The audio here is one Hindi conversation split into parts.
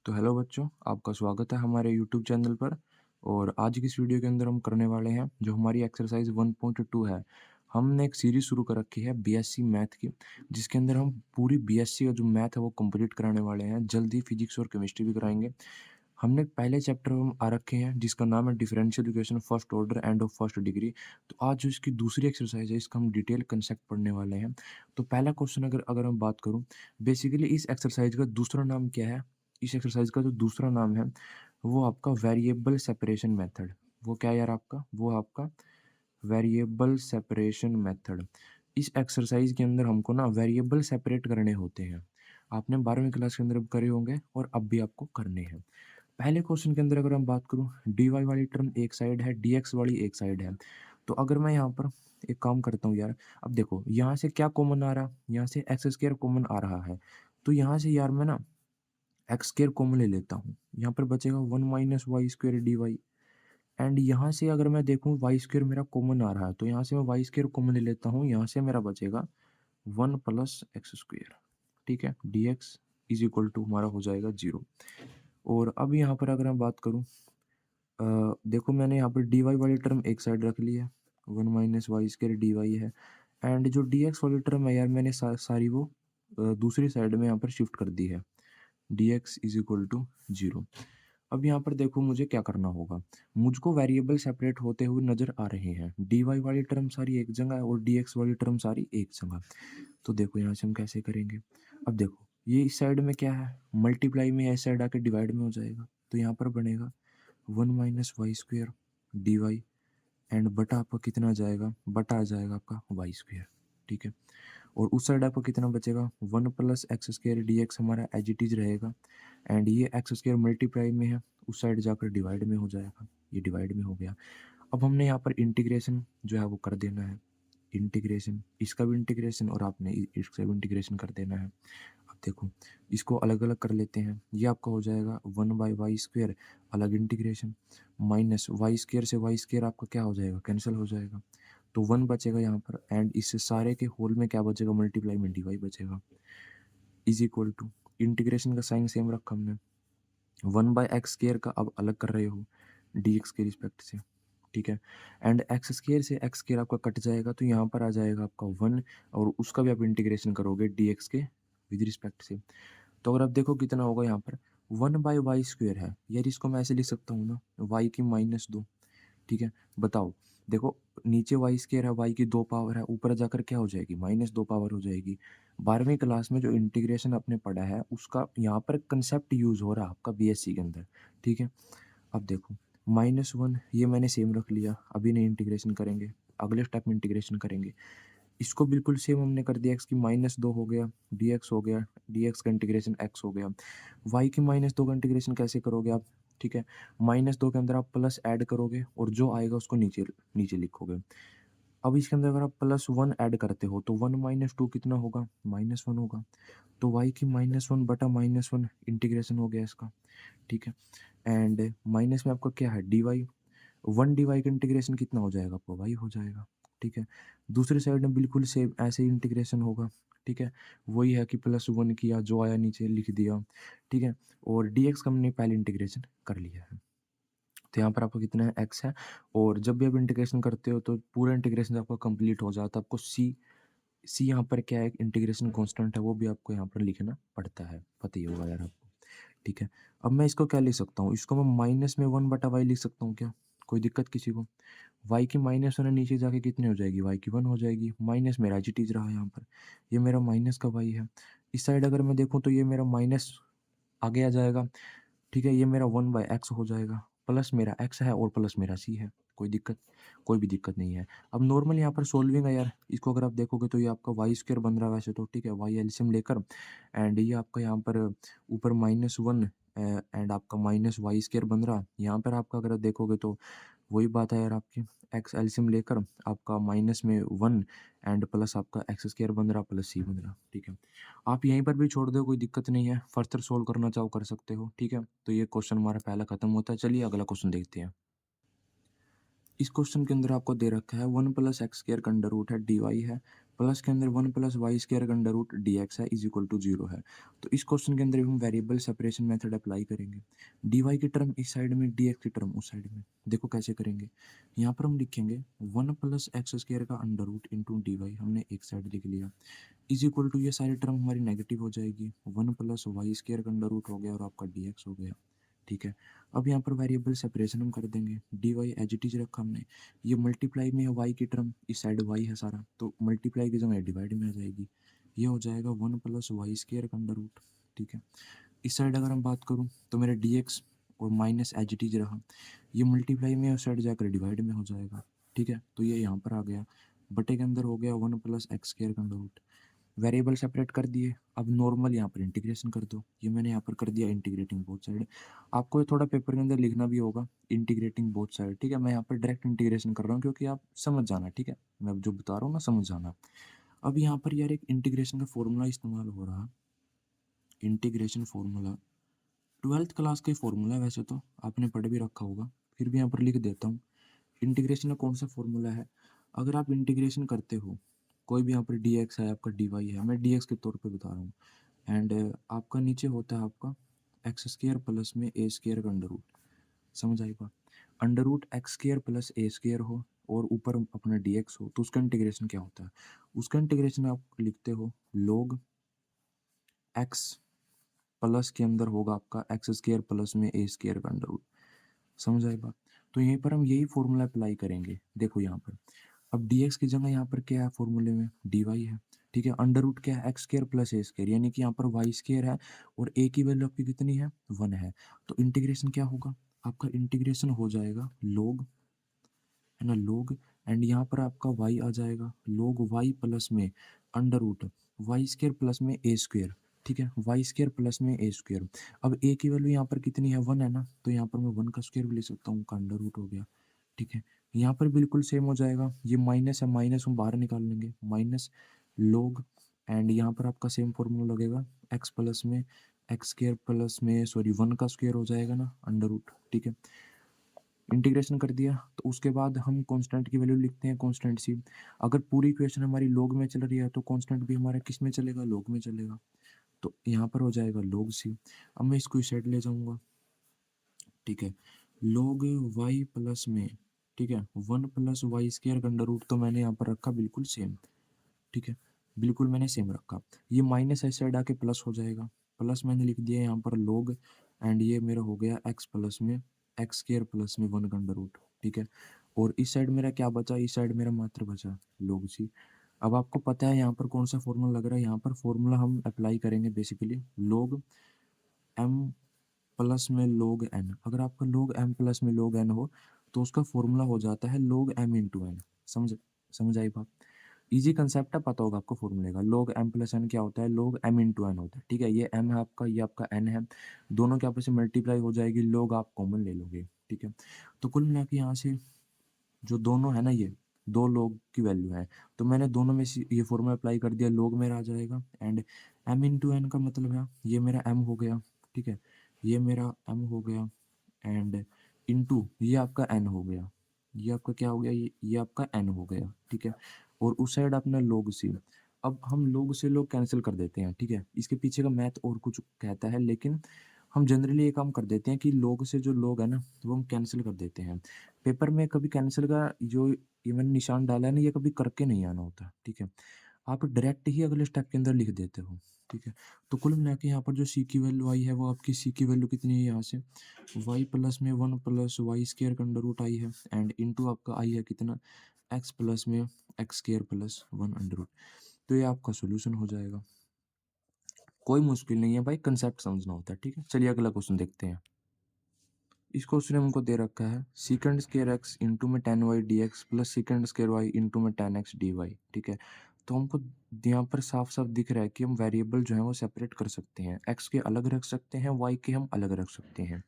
तो हेलो बच्चों, आपका स्वागत है हमारे यूट्यूब चैनल पर। और आज की इस वीडियो के अंदर हम करने वाले हैं जो हमारी एक्सरसाइज 1.2 है। हमने एक सीरीज शुरू कर रखी है बीएससी मैथ की, जिसके अंदर हम पूरी बीएससी का जो मैथ है वो कंप्लीट कराने वाले हैं। जल्दी फिजिक्स और केमिस्ट्री भी कराएंगे। हमने पहले चैप्टर हम आ रखे हैं जिसका नाम है differential equation first order end of first degree. तो आज जो इसकी दूसरी एक्सरसाइज है इसका हम डिटेल कंसेप्ट पढ़ने वाले हैं। तो पहला क्वेश्चन अगर अगर हम बात करूं, बेसिकली इस एक्सरसाइज का दूसरा नाम क्या है? इस एक्सरसाइज का जो दूसरा नाम है वो आपका वेरिएबल सेपरेशन मेथड। वो क्या है यार आपका? वो आपका वेरिएबल सेपरेशन मेथड। इस एक्सरसाइज के अंदर हमको ना वेरिएबल सेपरेट करने होते हैं। आपने 12वीं क्लास के अंदर करे होंगे और अब भी आपको करने हैं। पहले क्वेश्चन के अंदर अगर हम बात करूं, dy वाली टर्म एक साइड है, dx वाली एक साइड है। तो अगर मैं यहाँ पर एक काम करता हूँ यार, अब देखो यहाँ से क्या कॉमन आ रहा, यहाँ से एक्स स्क्वायर कॉमन आ रहा है। तो यहाँ से यार मैं ना एक्स स्क्वायर कॉमन ले लेता हूँ। यहाँ पर बचेगा 1 - y² dy। एंड यहाँ से अगर मैं देखूँ वाई स्क्वायर मेरा कॉमन आ रहा है, तो यहाँ से मैं वाई स्क्वायर कॉमन ले लेता हूँ। यहाँ से मेरा बचेगा 1 + x²। ठीक है, dx इज इक्वल टू हमारा हो जाएगा 0। और अब यहाँ पर अगर मैं बात करूँ, देखो मैंने यहाँ पर dy वाली टर्म एक साइड रख ली है, 1 - y² dy है। एंड जो dx वाली टर्म है यार मैंने सारी वो दूसरी साइड में यहाँ पर शिफ्ट कर दी है, dx इज इक्वल टू 0। अब यहाँ पर देखो मुझे क्या करना होगा। मुझको वेरिएबल सेपरेट होते हुए नजर आ रहे हैं। dy वाली टर्म सारी एक जगह है और dx वाली टर्म सारी एक जगह। तो देखो यहाँ से हम कैसे करेंगे। अब देखो ये इस साइड में क्या है, मल्टीप्लाई में है, इस साइड आके डिवाइड में हो जाएगा। तो यहाँ पर बनेगा 1 - y² dy। एंड बटा आपका कितना आ जाएगा? बटा आ जाएगा आपका y²। ठीक है, और उस साइड आपको कितना बचेगा? 1 + x² dx हमारा एज इट इज रहेगा। एंड ये एक्स स्क्वायर मल्टीप्लाई में है, उस साइड जाकर डिवाइड में हो जाएगा। ये डिवाइड में हो गया। अब हमने यहाँ पर इंटीग्रेशन जो है वो कर देना है। इंटीग्रेशन, इसका भी इंटीग्रेशन और आपने इसका भी इंटीग्रेशन कर देना है। अब देखो इसको अलग अलग कर लेते हैं। ये आपका हो जाएगा 1/y², अलग इंटीग्रेशन, माइनस y² से y² आपका क्या हो जाएगा? कैंसिल हो जाएगा। तो 1 बचेगा यहाँ पर। एंड इस सारे के होल में क्या बचेगा? मल्टीप्लाई में dy बचेगा, इज इक्वल टू, इंटीग्रेशन का साइन सेम रखा हमने। 1/x² का अब अलग कर रहे हो dx के रिस्पेक्ट से। ठीक है, एंड x² से x² आपका कट जाएगा, तो यहाँ पर आ जाएगा आपका 1। और उसका भी आप इंटीग्रेशन करोगे dx के विद रिस्पेक्ट से। तो अगर आप देखो कितना होगा यहाँ पर, 1/y² है यार, इसको मैं ऐसे लिख सकता हूँ ना, y की -2। ठीक है, बताओ। देखो नीचे y² है, y की 2 पावर है, ऊपर जाकर क्या हो जाएगी? -2 पावर हो जाएगी। 12वीं क्लास में जो इंटीग्रेशन आपने पढ़ा है उसका यहाँ पर कंसेप्ट यूज हो रहा है आपका बीएससी के अंदर। ठीक है, अब देखो -1 ये मैंने सेम रख लिया। अभी नहीं इंटीग्रेशन करेंगे, अगले स्टेप में इंटीग्रेशन करेंगे। इसको बिल्कुल सेम हमने कर दिया, x की -2 हो गया, dx हो गया, dx का इंटीग्रेशन x हो गया। y की -2 का इंटीग्रेशन कैसे करोगे आप? ठीक है, -2 के अंदर आप प्लस ऐड करोगे और जो आएगा उसको नीचे नीचे लिखोगे। अब इसके अंदर अगर आप +1 ऐड करते हो तो 1 - 2 कितना होगा? -1 होगा। तो y की -1 बटा -1 इंटीग्रेशन हो गया इसका। ठीक है, एंड माइनस में आपका क्या है? dy। 1 dy का इंटीग्रेशन कितना हो जाएगा? आपका y हो जाएगा। ठीक है, दूसरी साइड में बिल्कुल सेम ऐसे ही इंटीग्रेशन होगा। ठीक है, वही है कि +1 किया, जो आया नीचे लिख दिया। ठीक है, और dx का हमने पहले इंटीग्रेशन कर लिया है। तो यहाँ पर आपका कितना है? x है। और जब भी आप इंटीग्रेशन करते हो तो पूरा इंटीग्रेशन आपका कंप्लीट हो जाता है। आपको c यहाँ पर क्या है? इंटीग्रेशन कांस्टेंट है, वो भी आपको यहाँ पर लिखना पड़ता है, पता ही होगा यार आपको। ठीक है, अब मैं इसको क्या लिख सकता हूँ? इसको मैं माइनस में 1/y लिख सकता हूँ क्या? कोई दिक्कत किसी को? y की -1 है, नीचे जाके कितनी हो जाएगी? y की 1 हो जाएगी। माइनस मेरा एज इट इज रहा यहाँ पर, ये मेरा माइनस का y है। इस साइड अगर मैं देखूँ तो ये मेरा माइनस आगे आ जाएगा। ठीक है, ये मेरा 1/x हो जाएगा। प्लस मेरा x है और प्लस मेरा c है। कोई दिक्कत? कोई भी दिक्कत नहीं है। अब नॉर्मल यहाँ पर सोल्विंग है यार, इसको अगर आप देखोगे तो ये आपका y² बन रहा है वैसे तो। ठीक है, y एलसीएम लेकर, एंड ये आपका यहाँ पर ऊपर -1 एंड आपका -y² बन रहा। यहाँ पर आपका अगर आप देखोगे तो वही बात है यार आपकी, x एलसीएम लेकर आपका माइनस में 1 एंड प्लस आपका x² बन रहा प्लस c बन रहा। ठीक है, आप यहीं पर भी छोड़ दो, कोई दिक्कत नहीं है। फर्दर सोल्व करना चाहो कर सकते हो। ठीक है, तो ये क्वेश्चन हमारा पहला खत्म होता है। चलिए अगला क्वेश्चन देखते हैं। इस क्वेश्चन के अंदर आपको दे रखा है 1 + x² का अंडर रूट है, dy है, प्लस के अंदर 1 प्लस वाई स्क्वायर का अंडर रूट डी एक्स है इज इक्वल टू 0 है। तो इस क्वेश्चन के अंदर भी हम वेरिएबल सेपरेशन मेथड अप्लाई करेंगे। डी वाई की टर्म इस साइड में, डी एक्स की टर्म उस साइड में। देखो कैसे करेंगे। यहाँ पर हम लिखेंगे 1 प्लस एक्स स्क्वायर का under root into d Y, हमने एक साइड लिख लिया, इज इक्वल टू ये सारी टर्म हमारी नेगेटिव हो जाएगी, 1 प्लस वाई स्क्वायर का अंडर रूट हो गया और आपका डी एक्स हो गया। ठीक है। अब यहाँ पर वेरिएबल सेपरेशन हम कर देंगे। D y as it is रखा हमने, ये मल्टीप्लाई में है वाई की टर्म, इस साइड वाई है सारा, तो मल्टीप्लाई की जगह डिवाइड में आ जाएगी। ये हो जाएगा 1 प्लस वाई स्क्वायर का अंडर रूट। ठीक है। इस साइड अगर हम बात करूँ तो मेरा डी एक्स और माइनस एज इट इज रहा, ये मल्टीप्लाई में उस साइड जाकर डिवाइड में हो जाएगा। ठीक है। तो ये यहाँ पर आ गया, बटे के अंदर हो गया 1 प्लस एक्स स्क्वायर का अंडर रूट। वेरिएबल सेपरेट कर दिए। अब नॉर्मल यहाँ पर इंटीग्रेशन कर दो, ये मैंने यहाँ पर कर दिया इंटीग्रेटिंग बोथ साइड। आपको ये थोड़ा पेपर के अंदर लिखना भी होगा इंटीग्रेटिंग बोथ साइड। ठीक है। मैं यहाँ पर डायरेक्ट इंटीग्रेशन कर रहा हूँ क्योंकि आप समझ जाना। ठीक है। मैं जो बता रहा हूँ ना समझ जाना। अब यहाँ पर यार एक इंटीग्रेशन का फॉर्मूला इस्तेमाल हो रहा, इंटीग्रेशन फॉर्मूला 12th क्लास का ही फॉर्मूला है, वैसे तो आपने पढ़ भी रखा होगा, फिर भी यहाँ पर लिख देता हूँ। इंटीग्रेशन का कौन सा फॉर्मूला है। अगर आप इंटीग्रेशन करते हो, कोई भी यहाँ पर डी एक्स है, आपका डी वाई है, मैं डी एक्स के तौर पे बता रहा हूँ, एंड आपका नीचे होता है आपका एक्स स्क्र प्लस में ए स्क्र का अंडर रूट। समझ आएगा। Under root x square plus a square हो और ऊपर अपना डी एक्स हो, तो उसका इंटीग्रेशन क्या होता है। उसका इंटीग्रेशन आप लिखते हो लोग एक्स प्लस के अंदर होगा आपका एक्स स्क्र प्लस में ए स्क्र का अंडर रूट। समझ आएगा। तो यहीं पर हम यही फॉर्मूला अप्लाई करेंगे। देखो यहाँ पर अब dx की जगह यहाँ पर क्या है फॉर्मूले में, dy है। ठीक है। अंडर रूट क्या है, x square plus a square, यानी कि यहाँ पर वाई स्क्र है और a की वैल्यू आपकी कितनी है, 1 है। तो इंटीग्रेशन क्या होगा, आपका इंटीग्रेशन हो जाएगा लोग, है ना, लोग, एंड यहाँ पर आपका y आ जाएगा लोग y प्लस में under root y square plus में ए स्क्र। ठीक है। वाई स्क्र प्लस में ए स्क्र। अब a की वैल्यू यहाँ पर कितनी है, 1 है ना, तो यहाँ पर मैं 1 का स्क्वायर भी ले सकता हूँ, का अंडर रूट हो गया। ठीक है। यहाँ पर बिल्कुल सेम हो जाएगा, ये माइनस है, माइनस हम बाहर निकाल लेंगे, माइनस लोग, एंड यहाँ पर आपका सेम फॉर्मूला लगेगा एक्स प्लस में एक्स स्क्र प्लस में सॉरी 1 का स्क्वायर हो जाएगा ना, अंडर रूट। ठीक है। इंटीग्रेशन कर दिया तो उसके बाद हम कांस्टेंट की वैल्यू लिखते हैं, कांस्टेंट सी। अगर पूरी इक्वेशन हमारी लॉग में चल रही है तो कांस्टेंट भी हमारा किस में चलेगा, लॉग में चलेगा। तो यहाँ पर हो जाएगा लॉग सी। अब मैं इसको इस साइड ले जाऊंगा। ठीक है। log y प्लस में, ठीक है, 1 प्लस वाई स्क्वायर का अंडर रूट, तो मैंने यहाँ पर रखा बिल्कुल सेम। ठीक है। बिल्कुल मैंने सेम रखा। ये माइनस इस साइड आके प्लस हो जाएगा, प्लस मैंने लिख दिया यहाँ पर log, एंड ये मेरा हो गया x प्लस में एक्स स्क्वायर प्लस में 1 का अंडर रूट। ठीक है। और इस साइड मेरा क्या बचा, इस साइड मेरा मात्र बचा log सी। अब आपको पता है यहाँ पर कौन सा फॉर्मूला लग रहा है, यहाँ पर फॉर्मूला हम अप्लाई करेंगे बेसिकली log m प्लस में log n। अगर आपका log m प्लस में log n हो तो उसका फॉर्मूला हो जाता है log m इंटू एन। समझ समझ आई बात। इजी कंसेप्ट है, पता होगा आपको फॉर्मूले का। log m प्लस n क्या होता है, log m इंटू एन होता है। ठीक है। ये m है आपका, ये आपका n है, दोनों के आपस में मल्टीप्लाई हो जाएगी, log आप कॉमन ले लोगे। ठीक है। तो कुल मिला के यहाँ से जो दोनों है ना, ये दो log की वैल्यू है, तो मैंने दोनों में से ये फॉर्मूला अप्लाई कर दिया, log मेरा आ जाएगा, एंड m इंटू एन का मतलब है ये मेरा m हो गया। ठीक है। ये मेरा m हो गया, एंड इनटू ये आपका n हो गया, ये आपका क्या हो गया, ये आपका n हो गया। ठीक है। और उस साइड अपना log c। अब हम log से log कैंसिल कर देते हैं। ठीक है। इसके पीछे का मैथ और कुछ कहता है, लेकिन हम जनरली ये काम कर देते हैं कि log से जो log है ना वो हम कैंसिल कर देते हैं। पेपर में कभी कैंसिल का जो ये मैंने निशान डाला है ना, ये कभी करके नहीं आना होता। ठीक है। आप डायरेक्ट ही अगले स्टेप के अंदर लिख देते हो। ठीक है। तो कुल मिला के यहाँ पर जो सी की वैल्यू आई है वो आपकी सी की वैल्यू कितनी है, यहाँ से y प्लस में 1 प्लस वाई स्क्र का अंडर रूट आई है, एंड इनटू आपका आई है कितना, x प्लस में x square plus 1 under root. तो ये आपका सोल्यूशन हो जाएगा। कोई मुश्किल नहीं है भाई, कंसेप्ट समझना होता है। ठीक है। चलिए अगला क्वेश्चन देखते हैं। इस क्वेश्चन में हमको दे रखा है सीकेंड स्क्वायर एक्स इंटू में tan y d x plus secant square y into में टेन एक्स डी वाई। ठीक है। तो हमको यहाँ पर साफ साफ दिख रहा है कि हम वेरिएबल जो है वो सेपरेट कर सकते हैं, एक्स के अलग रख सकते हैं, वाई के हम अलग रख सकते हैं।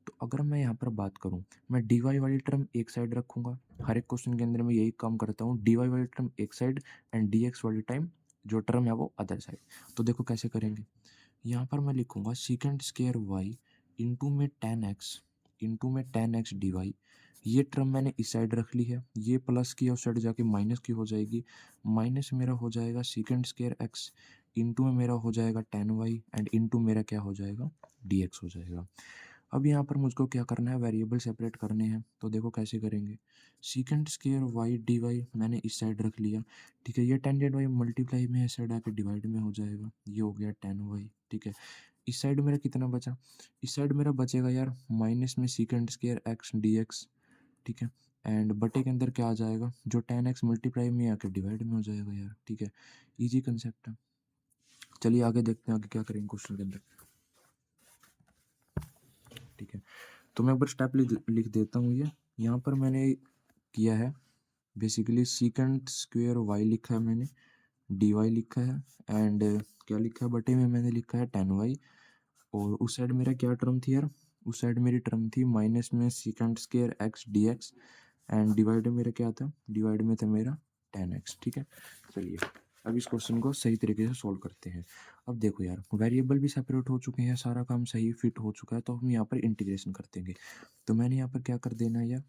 तो अगर मैं यहाँ पर बात करूँ, मैं डी वाई वाली टर्म एक साइड रखूंगा, हर एक क्वेश्चन के अंदर मैं यही काम करता हूँ, डी वाई वाली टर्म एक साइड एंड डी एक्स वाली टाइम जो टर्म है वो अदर साइड। तो देखो कैसे करेंगे। यहाँ पर मैं लिखूंगा सीकेंड स्क्वायर वाई इंटू में टेन एक्स इंटू में टेन एक्स डी वाई। ये टर्म मैंने इस साइड रख ली है, ये प्लस की उस साइड जाके माइनस की हो जाएगी। माइनस मेरा हो जाएगा सीकेंड स्क्वायर एक्स, इंटू में मेरा हो जाएगा टेन वाई, एंड इंटू मेरा क्या हो जाएगा, डी एक्स हो जाएगा। अब यहाँ पर मुझको क्या करना है, वेरिएबल सेपरेट करने हैं। तो देखो कैसे करेंगे, secant square y d y मैंने इस साइड रख लिया, ठीक है। ये टेंजेंट वाई मल्टीप्लाई में इस साइड आके डिवाइड में हो जाएगा, ये हो गया टेन वाई, ठीक है। इस साइड मेरा कितना बचा, इस साइड मेरा बचेगा यार माइनस में सीकेंड स्क्वायर एक्स डी एक्स, ठीक है। एंड बटे के अंदर क्या आ जाएगा, जो टेन एक्स मल्टीप्लाई में आके डिवाइड में हो जाएगा यार, ठीक है। इजी कंसेप्ट है। चलिए आगे देखते हैं आगे क्या करेंगे क्वेश्चन के अंदर, ठीक है। तो मैं एक बार स्टेप लिख देता हूँ। ये यहाँ पर मैंने किया है बेसिकली सीकेंड स्क्वेयर वाई लिखा है मैंने, डी वाई लिखा है, एंड क्या लिखा है बटे में मैंने लिखा है टेन वाई। और उस साइड मेरा क्या टर्म थी यार, उस साइड मेरी टर्म थी माइनस में secant square x D x, and divide में मेरा क्या था, डिवाइड में था मेरा टेन एक्स, ठीक है। चलिए अब इस क्वेश्चन को सही तरीके से सोल्व करते हैं। अब देखो यार वेरिएबल भी सेपरेट हो चुके हैं, सारा काम सही फिट हो चुका है, तो हम यहाँ पर इंटीग्रेशन कर देंगे। तो मैंने यहाँ पर क्या कर देना है यार,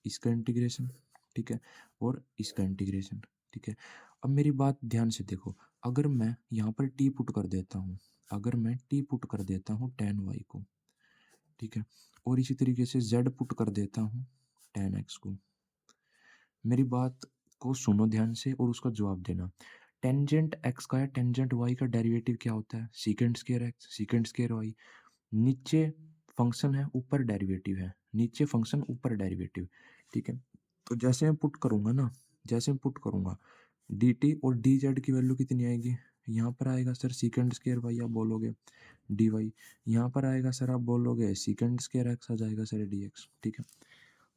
इसका इंटीग्रेशन, ठीक है, और इसका इंटीग्रेशन, ठीक है। अब मेरी बात ध्यान से देखो, अगर मैं यहाँ पर टी पुट कर देता हूँ, अगर मैं टी पुट कर देता हूँ टेन वाई को, ठीक है, और इसी तरीके से जेड पुट कर देता हूँ टेन एक्स को, मेरी बात को सुनो ध्यान से और उसका जवाब देना। टेंजेंट एक्स का या टेंजेंट वाई का डेरिवेटिव क्या होता है, secant square x secant square y. नीचे फंक्शन है, ऊपर डेरिवेटिव है, नीचे फंक्शन ऊपर डेरिवेटिव, ठीक है। तो जैसे मैं पुट करूंगा ना, जैसे मैं पुट करूंगा डी टी और डी जेड की वैल्यू कितनी आएगी, यहाँ पर आएगा सर सीकेंड स्क्वायर वाई आप बोलोगे डी वाई, यहाँ पर आएगा सर आप बोलोगे सीकेंड स्क्वायर एक्स आ जाएगा सर डी एक्स, ठीक है।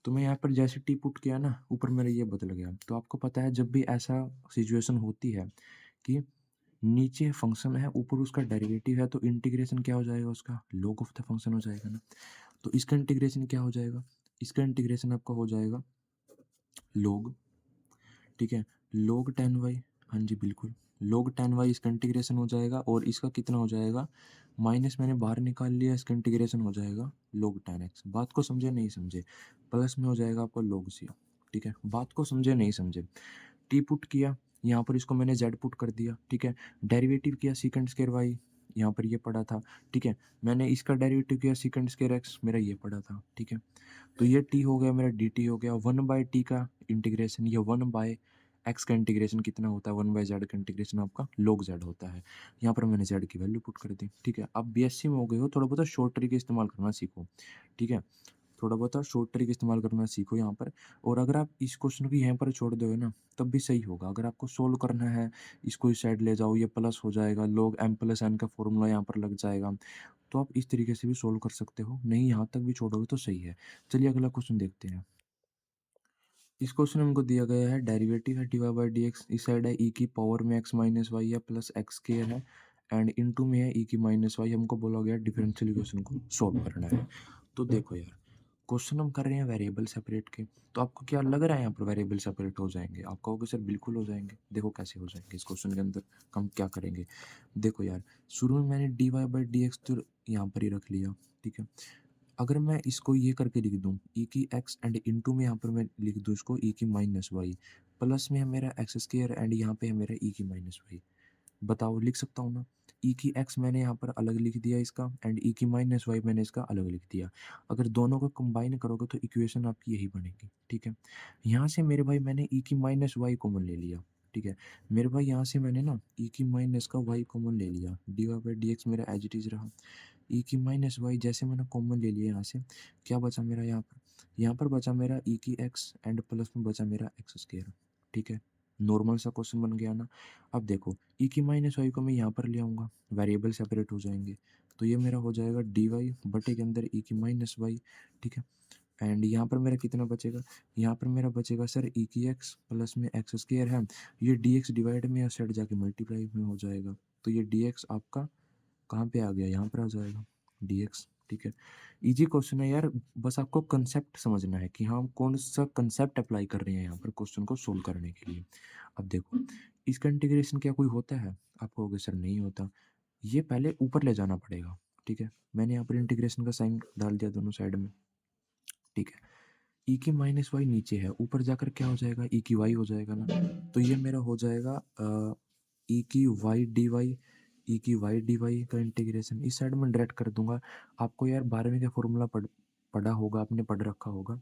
तो मैं यहाँ पर जैसे टी पुट किया ना, ऊपर मेरा ये बदल गया। तो आपको पता है जब भी ऐसा सिचुएशन होती है कि नीचे फंक्शन है ऊपर उसका डेरिवेटिव है, तो इंटीग्रेशन क्या हो जाएगा उसका, log ऑफ द फंक्शन हो जाएगा ना। तो इसका इंटीग्रेशन क्या हो जाएगा, इसका इंटीग्रेशन आपका हो जाएगा log, ठीक है, log टेन वाई, हाँ जी बिल्कुल, log टेन वाई इसका इंटीग्रेशन हो जाएगा, और इसका कितना हो जाएगा, माइनस मैंने बाहर निकाल लिया, इसका इंटीग्रेशन हो जाएगा log टेन एक्स। बात को समझे नहीं समझे, प्लस में हो जाएगा आपका log सी, ठीक है। बात को समझे नहीं समझे, टी पुट किया, यहाँ पर इसको मैंने जेड पुट कर दिया, ठीक है। डेरिवेटिव किया सीकेंड स्क्वायर वाई, यहाँ पर ये पड़ा था, ठीक है। मैंने इसका डेरिवेटिव किया सीकेंड स्क्वायर एक्स, मेरा ये पड़ा था, ठीक है। तो ये टी हो गया मेरा, डी टी हो गया, वन बाय टी का इंटीग्रेशन, ये वन बाय एक्स का इंटीग्रेशन कितना होता है, वन बाय जेड का इंटीग्रेशन आपका log जेड होता है। यहाँ पर मैंने जेड की वैल्यू पुट कर दी, ठीक है। अब बीएससी में हो गए हो, थोड़ा बहुत शॉर्ट ट्रिक इस्तेमाल करना सीखो, ठीक है। थोड़ा बहुत शॉर्ट ट्रिक इस्तेमाल करना सीखो यहाँ पर। और अगर आप इस क्वेश्चन को यहाँ पर छोड़ दोगे ना, तब भी सही होगा। अगर आपको सोल्व करना है, इसको इस साइड ले जाओ, ये प्लस हो जाएगा, log m प्लस n का फॉर्मूला यहाँ पर लग जाएगा, तो आप इस तरीके से भी सोल्व कर सकते हो। नहीं यहाँ तक भी छोड़ोगे तो सही है। चलिए अगला क्वेश्चन देखते हैं। इस क्वेश्चन में हमको दिया गया है डेरिवेटिव है d y by d x, इस साइड है ई की पावर में एक्स माइनस वाई है प्लस एक्स स्क्वायर है, एंड इनटू में है ई की माइनस वाई। हमको बोला गया डिफरेंशियल इक्वेशन को सॉल्व करना है। तो देखो यार क्वेश्चन हम कर रहे हैं वेरिएबल सेपरेट के, तो आपको क्या लग रहा है यहाँ पर वेरिएबल सेपरेट हो जाएंगे, आप कहोगे सर बिल्कुल हो जाएंगे। देखो कैसे हो जाएंगे, इस क्वेश्चन के अंदर हम क्या करेंगे। देखो यार शुरू में मैंने d y by d x तो यहाँ पर ही रख लिया, ठीक है। अगर मैं इसको ये करके लिख दूँ ई की एक्स एंड इनटू में यहाँ पर मैं लिख दूँ इसको ई की माइनस वाई, प्लस में है मेरा एक्स स्क्वायर एंड यहाँ पे है मेरा ई की माइनस वाई। बताओ लिख सकता हूँ ना। ई की एक्स मैंने यहाँ पर अलग लिख दिया इसका, एंड ई की माइनस वाई मैंने इसका अलग लिख दिया। अगर दोनों को कंबाइन करोगे तो इक्वेशन आपकी यही बनेगी, ठीक है। यहाँ से मेरे भाई मैंने ई की माइनस वाई कॉमन ले लिया, ठीक है। मेरे भाई यहाँ से मैंने ना ई की माइनस का वाई कॉमन ले लिया, d y by d x मेरा एज इट इज रहा। ई की माइनस वाई जैसे मैंने कॉमन ले लिया यहाँ से, क्या बचा मेरा यहाँ पर, यहाँ पर बचा मेरा ई की एक्स एंड प्लस में बचा मेरा एक्स स्क्वायर, ठीक है। नॉर्मल सा क्वेश्चन बन गया ना। अब देखो ई की माइनस वाई को मैं यहाँ पर ले आऊँगा, वेरिएबल सेपरेट हो जाएंगे, तो ये मेरा हो जाएगा डी वाई बटे के अंदर ई की माइनस वाई, ठीक है। एंड यहाँ पर मेरा कितना बचेगा, यहाँ पर मेरा बचेगा सर ई की एक्स प्लस में एक्स स्क्वायर है, ये डी एक्स डिवाइड में या सेट जाके मल्टीप्लाई में हो जाएगा, तो ये डी एक्स आपका कहाँ पे आ गया, यहाँ पर आ जाएगा डी एक्स, ठीक है। इजी क्वेश्चन है यार, बस आपको कंसेप्ट समझना है कि हम कौन सा कंसेप्ट अप्लाई कर रहे हैं यहाँ पर क्वेश्चन को सोल्व करने के लिए। अब देखो इसका इंटीग्रेशन क्या कोई होता है, आप कहोगे सर नहीं होता, ये पहले ऊपर ले जाना पड़ेगा, ठीक है। मैंने यहाँ पर इंटीग्रेशन का साइन डाल दिया दोनों साइड में, ठीक है। ई की माइनस वाई नीचे है, ऊपर जाकर क्या हो जाएगा, ई की वाई हो जाएगा ना। तो ये मेरा हो जाएगा ई की वाई डी वाई, ई की वाई डी वाई का इंटीग्रेशन इस साइड में डायरेक्ट कर दूंगा। आपको यार 12वीं का फॉर्मूला पढ़ा होगा, आपने पढ़ रखा होगा